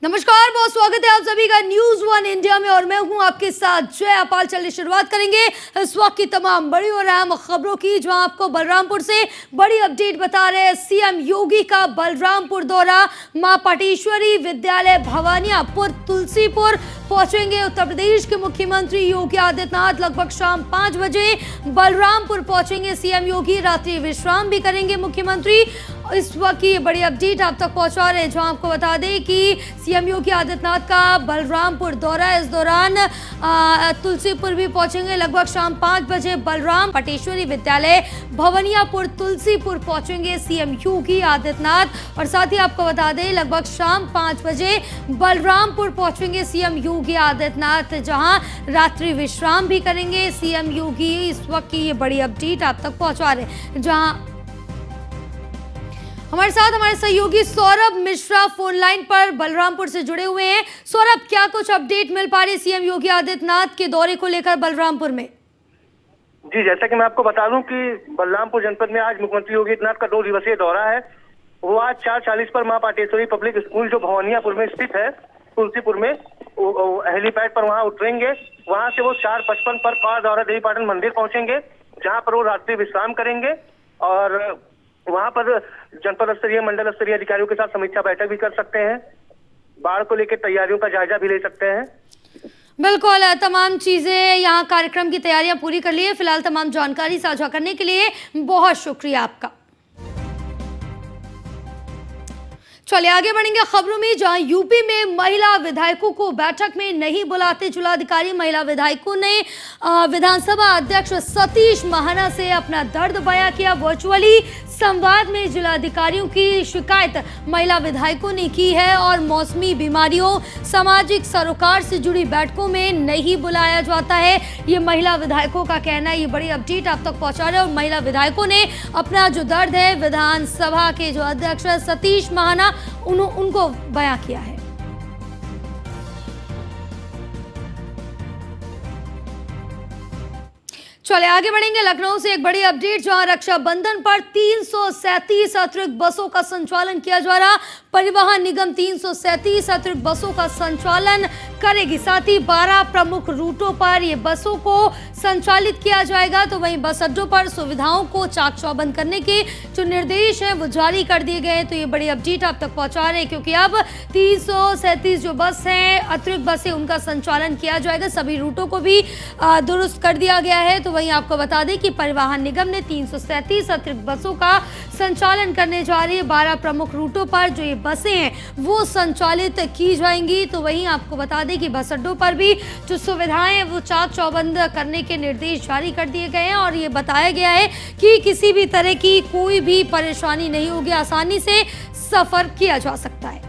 नमस्कार, बहुत स्वागत है आप सभी का न्यूज वन इंडिया में और मैं हूं आपके साथ जय अपाल। चलिए शुरुआत करेंगे इस वक्त की तमाम बड़ी और अहम खबरों की, जहां आपको बलरामपुर से बड़ी अपडेट बता रहे हैं। सीएम योगी का बलरामपुर दौरा, मां पाटेश्वरी विद्यालय, भवानियापुर, तुलसीपुर पहुंचेंगे। उत्तर प्रदेश के मुख्यमंत्री योगी आदित्यनाथ लगभग शाम 5 बजे बलरामपुर पहुंचेंगे। सीएम योगी रात्रि विश्राम भी करेंगे। मुख्यमंत्री इस वक्त की बड़ी अपडेट आप तक पहुंचा रहे हैं, जहां आपको बता दें कि सीएम योगी आदित्यनाथ का बलरामपुर दौरा है। इस दौरान तुलसीपुर भी पहुंचेंगे। लगभग शाम 5 बजे बलराम पाटेश्वरी विद्यालय, भवनियापुर, तुलसीपुर पहुंचेंगे सीएम योगी आदित्यनाथ। और साथ ही आपको बता दें लगभग शाम 5 बजे बलरामपुर पहुंचेंगे सीएम योगी आदित्यनाथ, जहां रात्रि विश्राम भी करेंगे सीएम योगी। इस वक्त की ये बड़ी अपडेट आप तक पहुंचा रहे हैं, जहां हमारे साथ हमारे सहयोगी सौरभ मिश्रा फोन लाइन पर बलरामपुर से जुड़े हुए हैं। सौरभ, क्या कुछ अपडेट मिल पा रही है सीएम योगी आदित्यनाथ के दौरे को लेकर बलरामपुर में? जी, जैसा कि मैं आपको बता दूं कि बलरामपुर जनपद में आज मुख्यमंत्री योगी आदित्यनाथ का 2 दिवसीय दौरा है। वो आज 4:40 पर मां पाटेश्वरी पब्लिक स्कूल जो भवानियापुर में स्थित है, तुलसीपुर में, हेलीपैड पर वहां उतरेंगे। वहां से वो 4:55 पर पार दौरा देवी पाटन मंदिर पहुंचेंगे, जहां पर वो रात्रि विश्राम करेंगे और वहां पर जनपद स्तरीय, मंडल स्तरीय अधिकारियों के साथ समीक्षा बैठक भी कर सकते हैं। बाढ़ को लेकर तैयारियों का जायजा भी ले सकते हैं। बिल्कुल, तमाम चीजें यहाँ कार्यक्रम की तैयारियां पूरी कर ली है। फिलहाल तमाम जानकारी साझा करने के लिए बहुत शुक्रिया आपका। चलिए आगे बढ़ेंगे खबरों में, जहां यूपी में महिला विधायकों को बैठक में नहीं बुलाते जिलाधिकारी। महिला विधायकों ने विधानसभा अध्यक्ष सतीश महाना से अपना दर्द बयां किया। वर्चुअली संवाद में जिलाधिकारियों की शिकायत महिला विधायकों ने की है और मौसमी बीमारियों, सामाजिक सरोकार से जुड़ी बैठकों में नहीं बुलाया जाता है, ये महिला विधायकों का कहना है। ये बड़ी अपडेट आप तक पहुंचा रहे हैं और महिला विधायकों ने अपना जो दर्द है विधानसभा के जो अध्यक्ष सतीश महाना उनको बयां किया है। चले आगे बढ़ेंगे लखनऊ से एक बड़ी अपडेट, जहां रक्षाबंधन पर 337 अतिरिक्त बसों का संचालन किया जा रहा। परिवहन निगम 337 अतिरिक्त बसों का संचालन करेगी। साथ ही 12 प्रमुख रूटों पर ये बसों को संचालित किया जाएगा। तो वहीं बस अड्डों पर सुविधाओं को चाक चौबंद करने के जो निर्देश हैं वो जारी कर दिए गए हैं। तो ये बड़ी अपडेट आप तक पहुंचा रहे हैं, क्योंकि अब 337 जो बस हैं, अतिरिक्त बसें, उनका संचालन किया जाएगा। सभी रूटों को भी दुरुस्त कर दिया गया है। तो वहीं आपको बता दें कि परिवहन निगम ने 337 अतिरिक्त बसों का संचालन करने जा रही है। 12 प्रमुख रूटों पर जो ये बसें हैं वो संचालित की जाएंगी। तो वहीं आपको बता दें कि बस अड्डों पर भी जो सुविधाएं हैं वो चाक चौबंद करने के निर्देश जारी कर दिए गए हैं और ये बताया गया है कि किसी भी तरह की कोई भी परेशानी नहीं होगी, आसानी से सफर किया जा सकता है।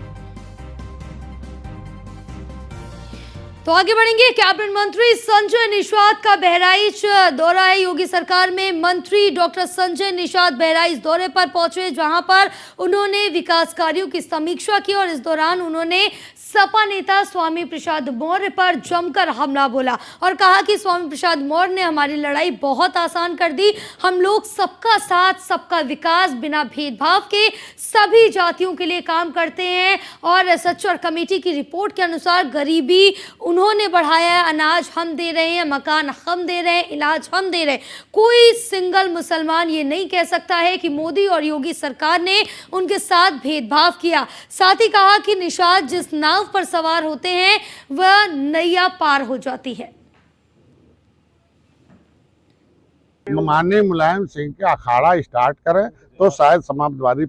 तो आगे बढ़ेंगे, कैबिनेट मंत्री संजय निषाद का बहराइच दौरा है। योगी सरकार में मंत्री डॉक्टर संजय निषाद बहराइच दौरे पर पहुंचे, जहां पर उन्होंने विकास कार्यों की समीक्षा की और इस दौरान उन्होंने सपा नेता स्वामी प्रसाद मौर्य पर जमकर हमला बोला और कहा कि स्वामी प्रसाद मौर्य ने हमारी लड़ाई बहुत आसान कर दी। हम लोग सबका साथ, सबका विकास, बिना भेदभाव के सभी जातियों के लिए काम करते हैं। और सच्चर कमेटी की रिपोर्ट के अनुसार गरीबी उन्होंने बढ़ाया है, अनाज हम दे रहे हैं, मकान हम दे रहे हैं, इलाज हम दे रहे हैं। कोई सिंगल मुसलमान ये नहीं कह सकता है कि मोदी और योगी सरकार ने उनके साथ भेदभाव किया। साथ ही कहा कि निषाद जिस नाव पर सवार होते हैं वह नैया पार हो जाती है। माननीय मुलायम सिंह के अखाड़ा स्टार्ट करें तो शायद समाजवादी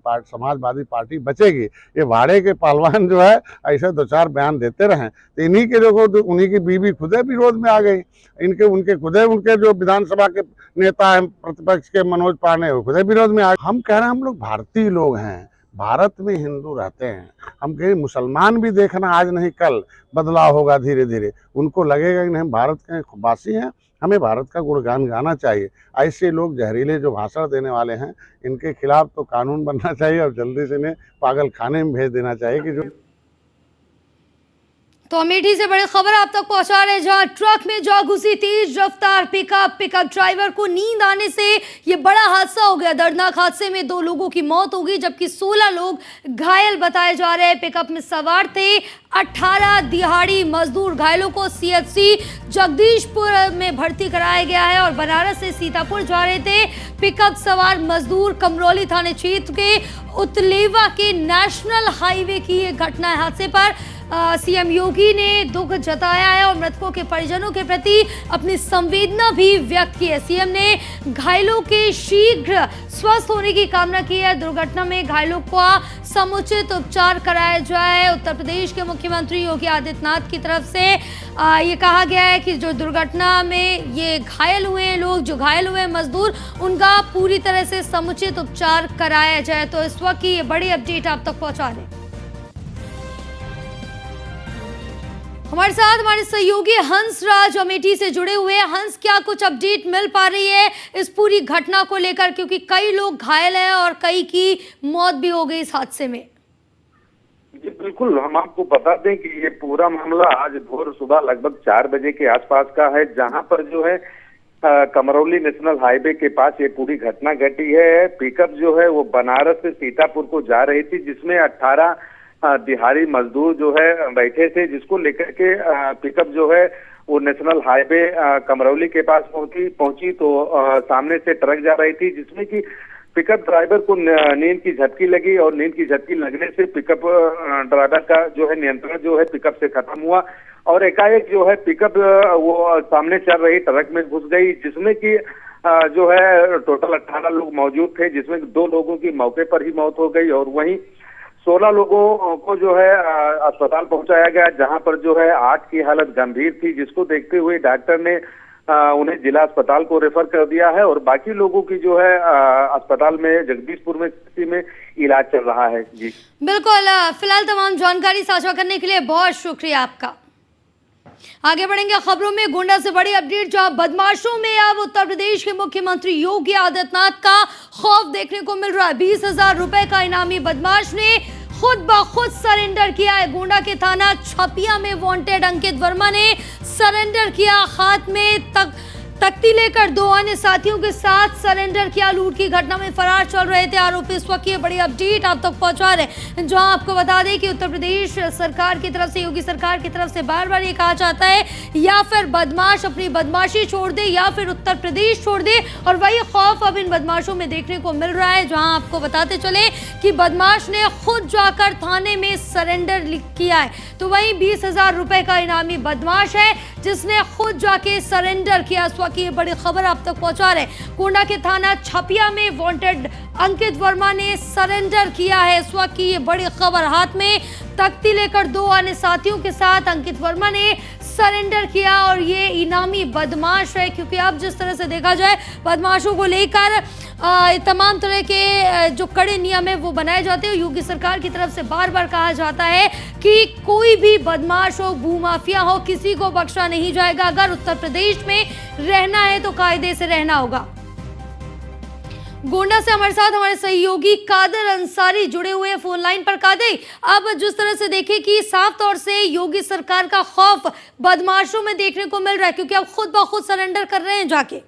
पार्टी बचेगी। ये भाड़े के पहलवान जो है ऐसे 2-4 बयान देते रहे, तो इन्हीं के जो उन्हीं की बीवी खुदे विरोध में आ गई। उनके जो विधानसभा के नेता हैं प्रतिपक्ष के मनोज पांडे, वो खुदे विरोध में आ गए। हम कह रहे हैं हम लोग भारतीय लोग हैं, भारत में हिंदू रहते हैं। हम कहें मुसलमान भी देखना आज नहीं कल बदलाव होगा धीरे धीरे। उनको लगेगा कि नहीं भारत के वासी हैं, हमें भारत का गुणगान गाना चाहिए। ऐसे लोग जहरीले जो भाषण देने वाले हैं, इनके खिलाफ तो कानून बनना चाहिए और जल्दी से इन्हें पागल खाने में भेज देना चाहिए कि जो तो अमेठी से बड़ी खबर आप तक पहुंचा रहे हैं, जहां ट्रक में जा घुसी तेज रफ्तार पिकअप ड्राइवर को नींद आने से ये बड़ा हादसा हो गया। दर्दनाक हादसे में 2 लोगों की मौत हो गई, जबकि 16 लोग घायल बताए जा रहे हैं। पिकअप में सवार थे 18 दिहाड़ी मजदूर। घायलों को सीएचसी जगदीशपुर में भर्ती कराया गया है और बनारस से सीतापुर जा रहे थे। पिकअप सवार मजदूर कमरौली थाने क्षेत्र के उतलेवा के नेशनल हाईवे की ये घटना है। हादसे पर सीएम योगी ने दुख जताया है और मृतकों के परिजनों के प्रति अपनी संवेदना भी व्यक्त की है। सीएम ने घायलों के शीघ्र स्वस्थ होने की कामना की है। दुर्घटना में घायलों का समुचित उपचार कराया जाए। उत्तर प्रदेश के मुख्यमंत्री योगी आदित्यनाथ की तरफ से ये कहा गया है कि जो दुर्घटना में ये घायल हुए लोग, जो घायल हुए मजदूर, उनका पूरी तरह से समुचित उपचार कराया जाए। तो इस वक्त की ये बड़ी अपडेट आप तक पहुंचा रहे हैं। हमारे साथ हमारे सहयोगी हंस राज अमेठी से जुड़े हुए हैं। हंस, क्या कुछ अपडेट मिल पा रही है इस पूरी घटना को लेकर, क्योंकि कई लोग घायल हैं और कई की मौत भी हो गई इस हादसे में? जी बिल्कुल, हम आपको बता दें कि ये पूरा मामला आज भोर सुबह लगभग 4 बजे के आसपास का है, जहां पर जो है कमरौली नेशनल हाईवे के पास ये पूरी घटना घटी है। पिकअप जो है वो बनारस से सीतापुर को जा रही थी, जिसमें 18 दिहाड़ी मजदूर जो है बैठे थे, जिसको लेकर के पिकअप जो है वो नेशनल हाईवे कमरौली के पास पहुंची तो सामने से ट्रक जा रही थी, जिसमें कि पिकअप ड्राइवर को नींद की झपकी लगी और नींद की झपकी लगने से पिकअप ड्राइवर का जो है नियंत्रण जो है पिकअप से खत्म हुआ और एकाएक जो है पिकअप वो सामने चल रही ट्रक में घुस गई, जिसमें कि जो है टोटल 18 लोग मौजूद थे, जिसमें 2 लोगों की मौके पर ही मौत हो गई और वहीं 16 लोगों को जो है अस्पताल पहुंचाया गया, जहां पर जो है 8 की हालत गंभीर थी, जिसको देखते हुए डॉक्टर ने उन्हें जिला अस्पताल को रेफर कर दिया है और बाकी लोगों की जो है अस्पताल में जगदीशपुर में इलाज चल रहा है। जी बिल्कुल, फिलहाल तमाम जानकारी साझा करने के लिए बहुत शुक्रिया आपका। आगे बढ़ेंगे खबरों में। गोंडा से बड़ी अपडेट, जहां बदमाशों में अब उत्तर प्रदेश के मुख्यमंत्री योगी आदित्यनाथ का खौफ देखने को मिल रहा है। 20,000 रुपए का इनामी बदमाश ने खुद ब खुद सरेंडर किया है। गोंडा के थाना छपिया में वांटेड अंकित वर्मा ने सरेंडर किया। हाथ में तख्ती लेकर 2 अन्य साथियों के साथ सरेंडर किया। लूट की घटना में फरार चल रहे थे आरोपी। इस वक्त ये बड़ी अपडेट आप तक पहुंचा रहे हैं, जहां आपको बता दें कि उत्तर प्रदेश सरकार की तरफ से, योगी सरकार की तरफ से बार बार ये कहा जाता है या फिर बदमाश अपनी बदमाशी छोड़ दे या फिर उत्तर प्रदेश छोड़ दे, और वही खौफ अब इन बदमाशों में देखने को मिल रहा है। जहां आपको बताते चले कि बदमाश ने खुद जाकर थाने में सरेंडर किया है, तो वहीं 20,000 रुपए का इनामी बदमाश है जिसने खुद जाके सरेंडर किया। की ये बड़ी खबर आप तक पहुंचा रहे हैं। गोंडा के थाना छपिया में वांटेड अंकित वर्मा ने सरेंडर किया है। इस वक्त की ये बड़ी खबर, हाथ में तख्ती लेकर 2 अन्य साथियों के साथ अंकित वर्मा ने सरेंडर किया और ये इनामी बदमाश है, क्योंकि अब जिस तरह से देखा जाए बदमाशों को लेकर तमाम तरह के जो कड़े नियम है वो बनाए जाते हैं। योगी सरकार की तरफ से बार बार कहा जाता है कि कोई भी बदमाश हो, भूमाफिया हो, किसी को बख्शा नहीं जाएगा। अगर उत्तर प्रदेश में रहना है तो कायदे से रहना होगा। गोंडा से हमारे साथ हमारे सहयोगी कादर अंसारी जुड़े हुए फोन लाइन पर। कादर, अब जिस तरह से देखें कि साफ तौर से योगी सरकार का खौफ बदमाशों में देखने को मिल रहा है, क्योंकि अब खुद ब खुद सरेंडर कर रहे हैं जाके।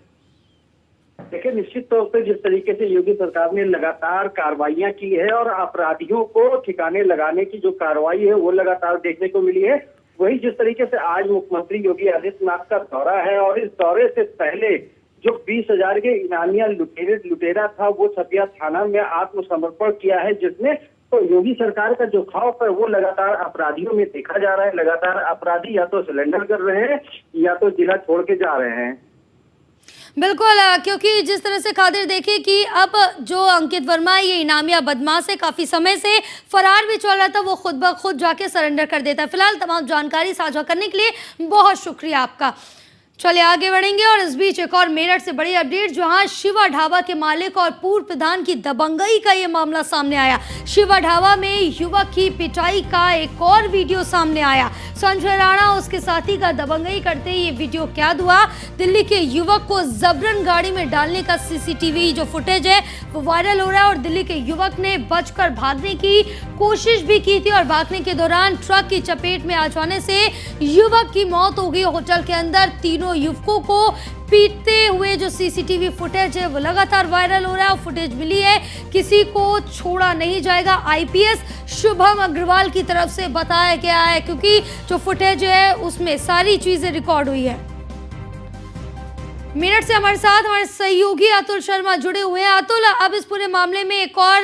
देखिए, निश्चित तौर पे जिस तरीके से योगी सरकार ने लगातार कार्रवाइयां की है और अपराधियों को ठिकाने लगाने की जो कार्रवाई है वो लगातार देखने को मिली है, वही जिस तरीके से आज मुख्यमंत्री योगी आदित्यनाथ का दौरा है और इस दौरे से पहले जो 20,000 के इनामिया लुटेरा था वो छपिया थाना में आत्मसमर्पण किया है, जिसमें तो योगी सरकार का जो खौफ है वो लगातार अपराधियों में देखा जा रहा है। लगातार अपराधी या तो सरेंडर कर रहे हैं या तो जिला छोड़ के जा रहे हैं। बिल्कुल, क्योंकि जिस तरह से कादिर देखे कि अब जो अंकित वर्मा ये इनामिया बदमाश है, काफी समय से फरार भी चल रहा था, वो खुद ब खुद जाके सरेंडर कर देता है। फिलहाल तमाम जानकारी साझा करने के लिए बहुत शुक्रिया आपका। चलिए आगे बढ़ेंगे और इस बीच एक और मेरठ से बड़ी अपडेट, जहां शिवा ढाबा के मालिक और पूर्व प्रधान की दबंगई का ये मामला सामने आया। शिवा ढाबा में युवक की पिटाई का एक और वीडियो सामने आया। संजय राणा उसके साथी का दबंगई करते ये वीडियो कैद हुआ। दिल्ली के युवक को जबरन गाड़ी में डालने का सीसीटीवी जो फुटेज है वो वायरल हो रहा है और दिल्ली के युवक ने बचकर भागने की कोशिश भी की थी और भागने के दौरान ट्रक की चपेट में आ जाने से युवक की मौत हो गई। होटल के अंदर तीनों युवकों को पीटते हुए जो सीसीटीवी फुटेज है वो लगातार वायरल हो रहा है और फुटेज मिली है, किसी को छोड़ा नहीं जाएगा। आईपीएस शुभम अग्रवाल की तरफ से बताया गया है, क्योंकि जो फुटेज है उसमें सारी चीजें रिकॉर्ड हुई है। मेरठ से हमारे साथ हमारे सहयोगी अतुल शर्मा जुड़े हुए हैं। अतुल, अब इस पूरे मामले में एक और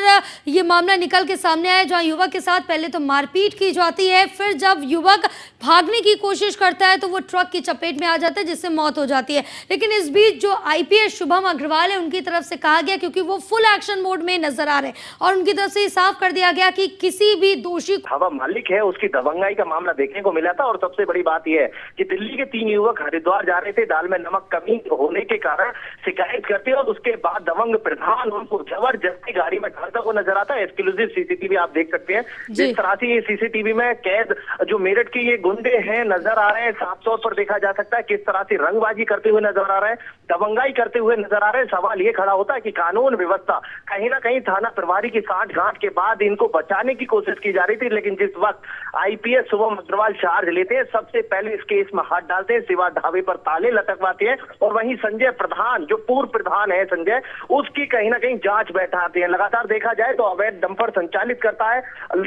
ये मामला निकल के सामने आया, जहां युवक के साथ पहले तो मारपीट की जाती है, फिर जब युवक भागने की कोशिश करता है तो वो ट्रक की चपेट में आ जाता है जिससे मौत हो जाती है। लेकिन इस बीच जो आईपीएस शुभम अग्रवाल है उनकी तरफ से कहा गया, क्योंकि वो फुल एक्शन मोड में नजर आ रहे हैं और उनकी तरफ से साफ कर दिया गया कि किसी भी दोषी ढाबा मालिक है उसकी दबंगाई का मामला देखने को मिला था। और सबसे बड़ी बात यह है कि दिल्ली के 3 युवक हरिद्वार जा रहे थे, दाल में नमक कमी होने के कारण शिकायत करते और उसके बाद दबंग प्रधान उनको जबरदस्ती गाड़ी में डालता हुआ नजर आता है। एक्सक्लूसिव सीसीटीवी आप देख सकते हैं। जिस तरह से ये सीसीटीवी में कैद जो मेरठ के ये गुंडे हैं नजर आ रहे हैं, साफ तौर पर देखा जा सकता है किस तरह से रंगबाजी करते हुए नजर आ रहे हैं, दबंगाई करते हुए नजर आ रहे हैं। सवाल ये खड़ा होता है कि कानून व्यवस्था कहीं ना कहीं थाना प्रभारी की साठगांठ के बाद इनको बचाने की कोशिश की जा रही थी, लेकिन जिस वक्त आईपीएस शुभम अग्रवाल चार्ज लेते हैं, सबसे पहले इस केस में हाथ डालते हैं, शिवा ढाबे पर ताले लटकवाते हैं और वहीं संजय प्रधान जो पूर्व प्रधान है संजय, उसकी कहीं ना कहीं जांच बैठाते हैं। लगातार देखा जाए तो अवैध डंपर संचालित करता है,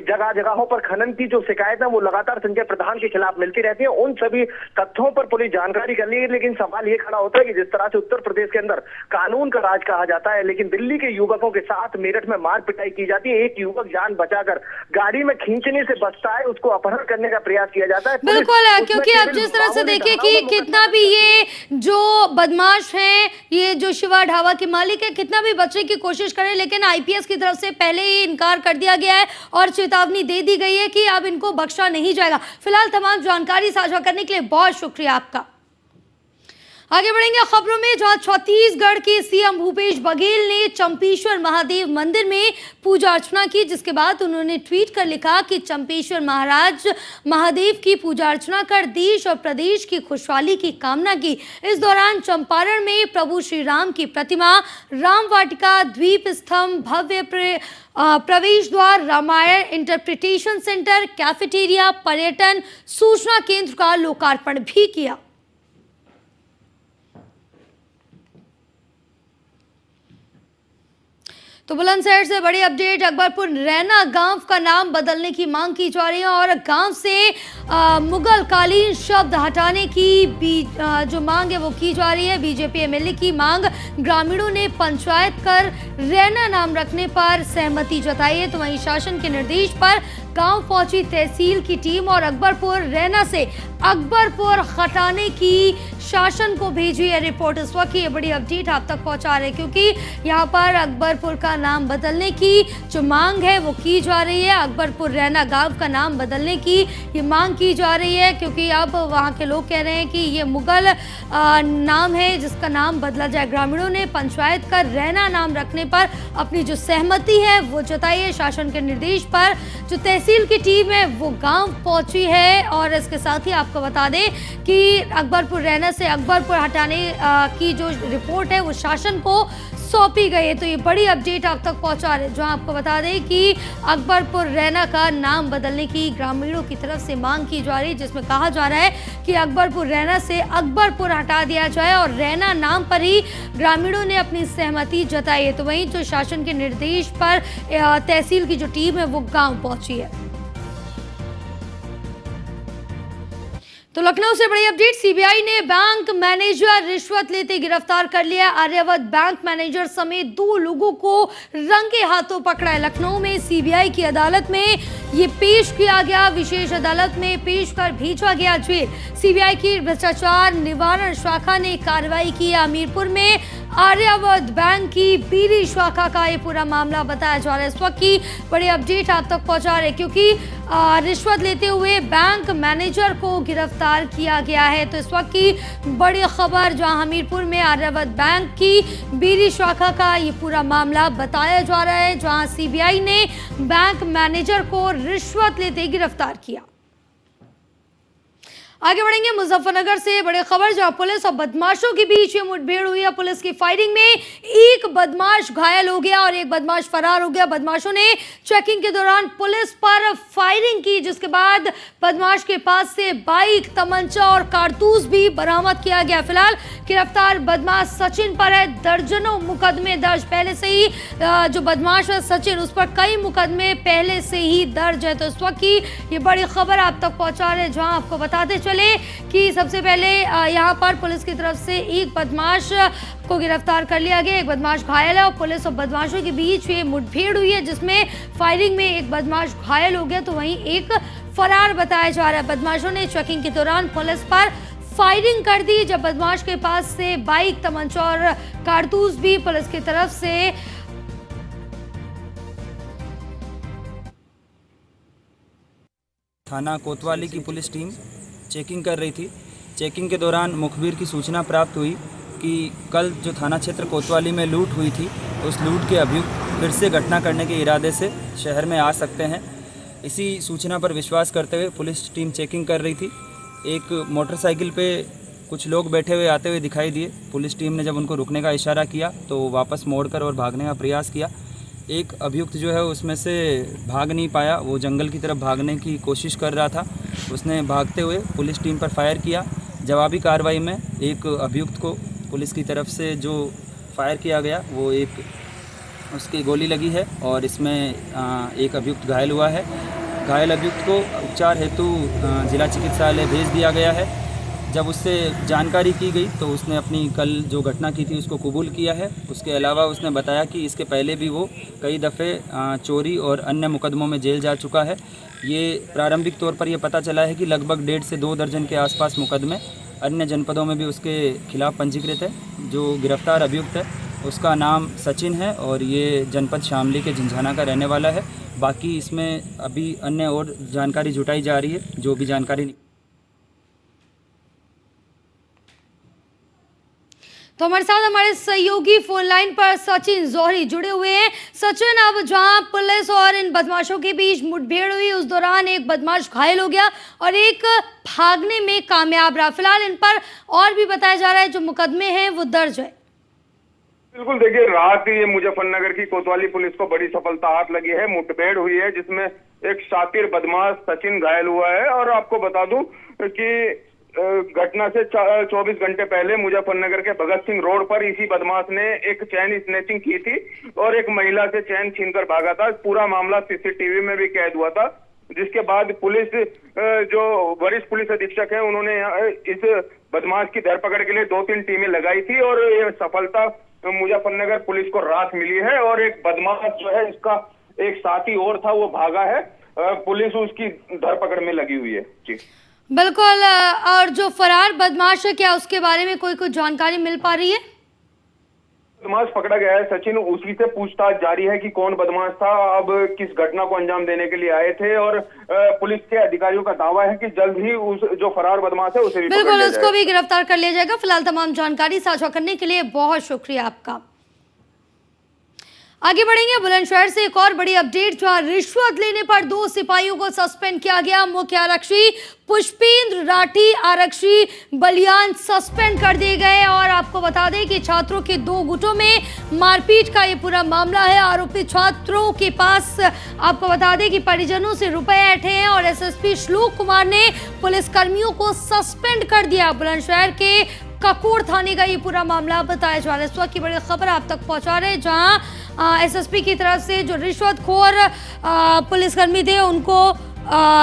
जगह जगहों पर खनन की जो शिकायत है वो लगातार संजय प्रधान के खिलाफ मिलती रहती है। उन सभी तथ्यों पर पुलिस जानकारी कर ली है, लेकिन सवाल ये खड़ा होता है कि जिस तरह से उत्तर प्रदेश के अंदर कानून का राज कहा जाता है, लेकिन दिल्ली के युवकों के साथ मेरठ में मार पिटाई की जाती है। एक युवक जान बचाकर गाड़ी में खींचने से बचता है, उसको अपहरण करने का प्रयास किया जाता है। बिल्कुल है, क्योंकि अब जिस तरह से देखिए कि कितना भी ये जो बदमाश है, ये जो शिवा ढाबा के मालिक है, कितना भी बचने की कोशिश करे, लेकिन आईपीएस की तरफ से पहले ही इनकार कर दिया गया है और चेतावनी दे दी गई है कि अब इनको बख्शा नहीं जाएगा। फिलहाल तमाम जानकारी साझा करने के लिए बहुत शुक्रिया आपका। आगे बढ़ेंगे खबरों में, जहां छत्तीसगढ़ के सीएम भूपेश बघेल ने चंपेश्वर महादेव मंदिर में पूजा अर्चना की, जिसके बाद उन्होंने ट्वीट कर लिखा कि चंपेश्वर महाराज महादेव की पूजा अर्चना कर देश और प्रदेश की खुशहाली की कामना की। इस दौरान चंपारण में प्रभु श्री राम की प्रतिमा, राम वाटिका, द्वीप स्तंभ, भव्य प्रवेश द्वार, रामायण इंटरप्रिटेशन सेंटर, कैफेटेरिया, पर्यटन सूचना केंद्र का लोकार्पण भी किया। तो बुलंदशहर से बड़ी अपडेट, अकबरपुर रैना गांव का नाम बदलने की मांग की जा रही है और गांव से मुगल कालीन शब्द हटाने की जो मांग है वो की जा रही है। बीजेपी एमएलए की मांग ग्रामीणों ने पंचायत कर रैना नाम रखने पर सहमति जताई है। तो वहीं शासन के निर्देश पर गांव पहुंची तहसील की टीम और अकबरपुर रैना से अकबरपुर हटाने की शासन को भेजी है रिपोर्ट। इस वक्त ये बड़ी अपडेट आप तक पहुंचा रहे हैं, क्योंकि यहाँ पर अकबरपुर का नाम बदलने की जो मांग है वो की जा रही है। अकबरपुर रैना गांव का नाम बदलने की ये मांग की जा रही है, क्योंकि अब वहाँ के लोग कह रहे हैं कि ये मुगल नाम है जिसका नाम बदला जाए। ग्रामीणों ने पंचायत का रैना नाम रखने पर अपनी जो सहमति है वो जताई है। शासन के निर्देश पर जो तहसील की टीम है वो गांव पहुंची है और इसके साथ ही आपको बता दें कि अकबरपुर रैना से अकबरपुर हटाने की जो रिपोर्ट है वो शासन को सौंपी गई है। तो ये बड़ी अपडेट आप तक पहुंचा रहे हैं, जहां आपको बता दें कि अकबरपुर रैना का नाम बदलने की ग्रामीणों की तरफ से मांग की जा रही है, जिसमें कहा जा रहा है कि अकबरपुर रैना से अकबरपुर हटा दिया जाए और रैना नाम पर ही ग्रामीणों ने अपनी सहमति जताई है। तो वहीं जो शासन के निर्देश पर तहसील की जो टीम है वो गाँव पहुंची है। तो लखनऊ से बड़ी अपडेट, सीबीआई ने बैंक मैनेजर रिश्वत लेते गिरफ्तार कर लिया। आर्यावत बैंक मैनेजर समेत 2 लोगों को रंगे हाथों पकड़ा है। लखनऊ में सीबीआई की अदालत में ये पेश किया गया, विशेष अदालत में पेश कर भेजा गया जेल। सीबीआई की भ्रष्टाचार निवारण शाखा ने कार्रवाई की। हमीरपुर में आर्यावर्त बैंक की बीरी शाखा का ये पूरा मामला बताया जा रहा है। इस वक्त की बड़ी अपडेट आप तक पहुंचा रहे क्योंकि रिश्वत लेते हुए बैंक मैनेजर को गिरफ्तार किया गया है। तो इस वक्त की बड़ी खबर जहां हमीरपुर में आर्यावर्त बैंक की बीरी शाखा का ये पूरा मामला बताया जा रहा है, जहां सीबीआई ने बैंक मैनेजर को रिश्वत लेते गिरफ्तार किया। आगे बढ़ेंगे मुजफ्फरनगर से बड़ी खबर जहां पुलिस और बदमाशों के बीच ये मुठभेड़ हुई है। पुलिस की फायरिंग में एक बदमाश घायल हो गया और एक बदमाश फरार हो गया। बदमाशों ने चेकिंग के दौरान पुलिस पर फायरिंग की, जिसके बाद बदमाश के पास से बाइक, तमंचा और कारतूस भी बरामद किया गया। फिलहाल गिरफ्तार बदमाश सचिन पर है दर्जनों मुकदमे दर्ज। पहले से ही जो बदमाश है सचिन, उस पर कई मुकदमे पहले से ही दर्ज है। तो इस वक्त की ये बड़ी खबर आप तक पहुंचा रहे, जहां आपको बताते चले कि सबसे पहले यहां पर पुलिस की तरफ से एक बदमाश को गिरफ्तार कर लिया गया, एक बदमाश घायल है और पुलिस और बदमाशों के बीच ये मुठभेड़ हुई है, जिसमें फायरिंग में एक बदमाश घायल हो गया तो वहीं एक फरार बताया जा रहा है। बदमाशों ने चेकिंग के दौरान पुलिस पर फायरिंग कर दी, जब बदमाश के पास से बाइक, तमंचा और कारतूस भी पुलिस की तरफ से थाना कोतवाली की पुलिस टीम चेकिंग कर रही थी। चेकिंग के दौरान मुखबिर की सूचना प्राप्त हुई कि कल जो थाना क्षेत्र कोतवाली में लूट हुई थी, उस लूट के अभियुक्त फिर से घटना करने के इरादे से शहर में आ सकते हैं। इसी सूचना पर विश्वास करते हुए पुलिस टीम चेकिंग कर रही थी। एक मोटरसाइकिल पे कुछ लोग बैठे हुए आते हुए दिखाई दिए। पुलिस टीम ने जब उनको रुकने का इशारा किया तो वापस मोड़कर और भागने का प्रयास किया। एक अभियुक्त जो है उसमें से भाग नहीं पाया, वो जंगल की तरफ भागने की कोशिश कर रहा था। उसने भागते हुए पुलिस टीम पर फायर किया। जवाबी कार्रवाई में एक अभियुक्त को पुलिस की तरफ से जो फायर किया गया वो एक उसकी गोली लगी है और इसमें एक अभियुक्त घायल हुआ है। घायल अभियुक्त को उपचार हेतु जिला चिकित्सालय भेज दिया गया है। जब उससे जानकारी की गई तो उसने अपनी कल जो घटना की थी उसको कबूल किया है। उसके अलावा उसने बताया कि इसके पहले भी वो कई दफ़े चोरी और अन्य मुकदमों में जेल जा चुका है। ये प्रारंभिक तौर पर यह पता चला है कि लगभग 1.5 से 2 दर्जन के आसपास मुकदमे अन्य जनपदों में भी उसके खिलाफ पंजीकृत है। जो गिरफ्तार अभियुक्त है उसका नाम सचिन है और ये जनपद शामली के झंझाना का रहने वाला है। बाकी इसमें अभी अन्य और जानकारी जुटाई जा रही है। जो भी जानकारी तो हमारे साथ हमारे सहयोगी फोन लाइन पर सचिन जौहरी जुड़े हुए हैं। सचिन, अब जहां पुलिस और इन बदमाशों के बीच मुठभेड़ हुई, उस दौरान एक बदमाश घायल हो गया और एक भागने में कामयाब रहा। फिलहाल इन पर और भी बताया जा रहा है जो मुकदमे हैं वो दर्ज है। बिल्कुल, देखिए रात ये मुजफ्फरनगर की कोतवाली पुलिस को बड़ी सफलता हाथ लगी है। मुठभेड़ हुई है जिसमें एक शातिर बदमाश सचिन घायल हुआ है और आपको बता दूं कि घटना से 24 घंटे पहले मुजफ्फरनगर के भगत सिंह रोड पर इसी बदमाश ने एक चैन स्नैचिंग की थी और एक महिला से चैन छीनकर भागा था। पूरा मामला सीसीटीवी में भी कैद हुआ था, जिसके बाद पुलिस जो वरिष्ठ पुलिस अधीक्षक है उन्होंने इस बदमाश की धरपकड़ के लिए 2-3 टीमें लगाई थी और ये सफलता मुजफ्फरनगर पुलिस को रात मिली है। और एक बदमाश जो है इसका एक साथी और था, वो भागा है। पुलिस उसकी धरपकड़ में लगी हुई है। जी बिल्कुल। और जो फरार बदमाश है, क्या उसके बारे में कोई जानकारी मिल पा रही है? बदमाश पकड़ा गया है सचिन, उसी से पूछताछ जारी है कि कौन बदमाश था, अब किस घटना को अंजाम देने के लिए आए थे। और पुलिस के अधिकारियों का दावा है कि जल्द ही उस जो फरार बदमाश है उसे भी बिल्कुल उसको भी गिरफ्तार कर लिया जाएगा। फिलहाल तमाम जानकारी साझा करने के लिए बहुत शुक्रिया आपका। आगे बढ़ेंगे बुलंदशहर से एक और बड़ी अपडेट, जहां रिश्वत लेने पर 2 सिपाहियों को सस्पेंड किया गया। मुख्य आरक्षी पुष्पेंद्र राठी, आरक्षी बलियान सस्पेंड कर दिए गए। और आपको बता दें कि छात्रों के 2 गुटों में मारपीट का ये पूरा मामला है। आरोपी छात्रों के पास आपको बता दें कि परिजनों से रुपए ऐंठे हैं और एसएसपी श्लोक कुमार ने पुलिसकर्मियों को सस्पेंड कर दिया। बुलंदशहर के ककोड़ थाने का ये पूरा मामला बताया जा रहा है। इस वक्त की बड़ी खबर आप तक पहुंचा रहे हैं, जहां एसएसपी की तरफ से जो रिश्वतखोर पुलिसकर्मी थे उनको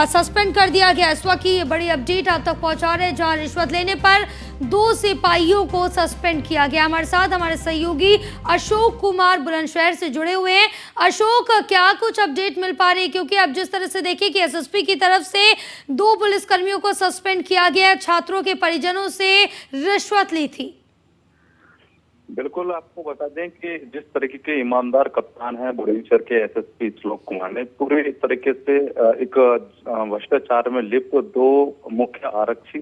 सस्पेंड कर दिया गया। इस वक्त की ये बड़ी अपडेट आप तक पहुंचा रहे हैं, जहां रिश्वत लेने पर 2 सिपाहियों को सस्पेंड किया गया। हमारे साथ हमारे सहयोगी अशोक कुमार बुलंदशहर से जुड़े हुए हैं। अशोक, क्या कुछ अपडेट मिल पा रही है? क्योंकि अब जिस तरह से देखिए कि एसएसपी की तरफ से 2 पुलिसकर्मियों को सस्पेंड किया गया, छात्रों के परिजनों से रिश्वत ली थी। बिल्कुल, आपको बता दें कि जिस तरीके के ईमानदार कप्तान हैं बुलंदशहर के एसएसपी श्लोक कुमार ने पूरे तरीके से एक भ्रष्टाचार में लिप्त 2 मुख्य आरक्षी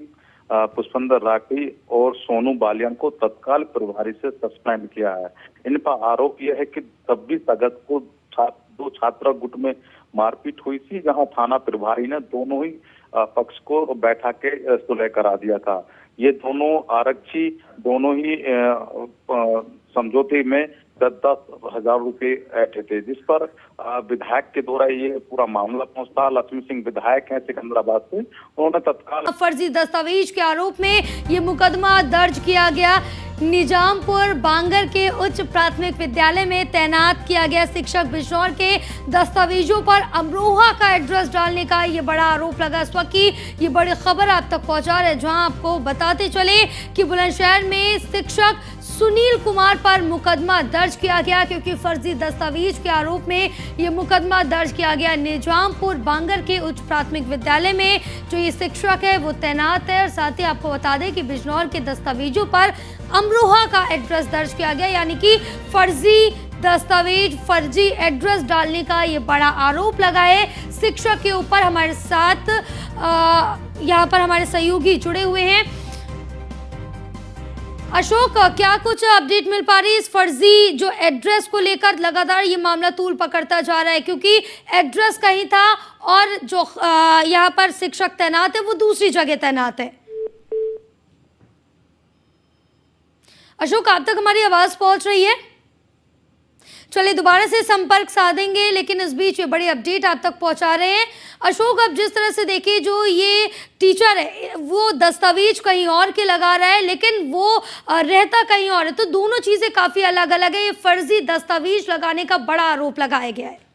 पुष्पेंद्र राठी और सोनू बालियान को तत्काल प्रभारी से सस्पेंड किया है। इन पर आरोप यह है कि 26 अगस्त को 2 छात्रा गुट में मारपीट हुई थी, जहां थाना प्रभारी ने दोनों ही पक्ष को बैठा के सुलह करा दिया था। ये दोनों आरक्षी दोनों ही समझौते में 10-10 हजार रुपए ऐंठे थे, जिस पर विधायक के द्वारा ये पूरा मामला पहुंचता। लक्ष्मी सिंह विधायक हैं सिकंदराबाद से, उन्होंने तत्काल फर्जी दस्तावेज के आरोप में ये मुकदमा दर्ज किया गया। निजामपुर बांगर के उच्च प्राथमिक विद्यालय में तैनात किया गया शिक्षक बिजनौर के दस्तावेजों पर अमरोहा का एड्रेस डालने का ये बड़ा आरोप लगा। इस वक्त की ये बड़ी खबर आप तक पहुंचा रहे, जहां आपको बताते चले कि बुलंदशहर में शिक्षक सुनील कुमार पर मुकदमा दर्ज किया गया, क्योंकि फर्जी दस्तावेज के आरोप में ये मुकदमा दर्ज किया गया। निजामपुर बांगर के उच्च प्राथमिक विद्यालय में जो ये शिक्षक है वो तैनात है। और साथ ही आपको बता दें कि बिजनौर के दस्तावेजों पर अमरोहा का एड्रेस दर्ज किया गया, यानी कि फर्जी दस्तावेज, फर्जी एड्रेस डालने का ये बड़ा आरोप लगा है शिक्षक के ऊपर। हमारे साथ यहाँ पर हमारे सहयोगी जुड़े हुए हैं। अशोक, क्या कुछ अपडेट मिल पा रही है इस फर्जी जो एड्रेस को लेकर? लगातार ये मामला तूल पकड़ता जा रहा है, क्योंकि एड्रेस कहीं था और जो यहाँ पर शिक्षक तैनात है वो दूसरी जगह तैनात है। अशोक, आप तक हमारी आवाज पहुंच रही है? चलिए दोबारा से संपर्क साधेंगे, लेकिन इस बीच ये बड़ी अपडेट आप तक पहुंचा रहे हैं। अशोक, अब जिस तरह से देखिए, जो ये टीचर है वो दस्तावेज कहीं और के लगा रहा है, लेकिन वो रहता कहीं और है, तो दोनों चीजें काफी अलग अलग है। ये फर्जी दस्तावेज लगाने का बड़ा आरोप लगाया गया है।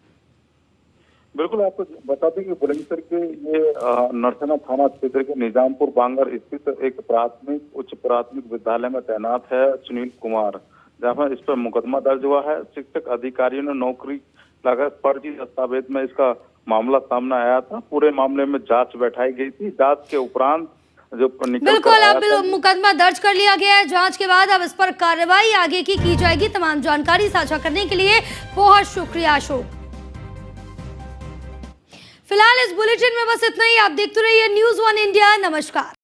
बिल्कुल, आपको बता दें कि बुलंदशहर के ये नरसना थाना क्षेत्र के निजामपुर बांगर स्थित एक उच्च प्राथमिक विद्यालय में तैनात है सुनील कुमार, जहाँ पर इस पर मुकदमा दर्ज हुआ है। शिक्षक अधिकारियों ने नौकरी लगा फर्जी दस्तावेज में इसका मामला सामने आया था। पूरे मामले में जांच बैठाई गई थी। जांच के उपरांत जो बिल्कुल अब मुकदमा दर्ज कर लिया गया है। जांच के बाद अब इस पर कार्रवाई आगे की जाएगी। तमाम जानकारी साझा करने के लिए बहुत शुक्रिया अशोक। फिलहाल इस बुलेटिन में बस इतना ही। आप देखते रहिए न्यूज़ 1 इंडिया। नमस्कार।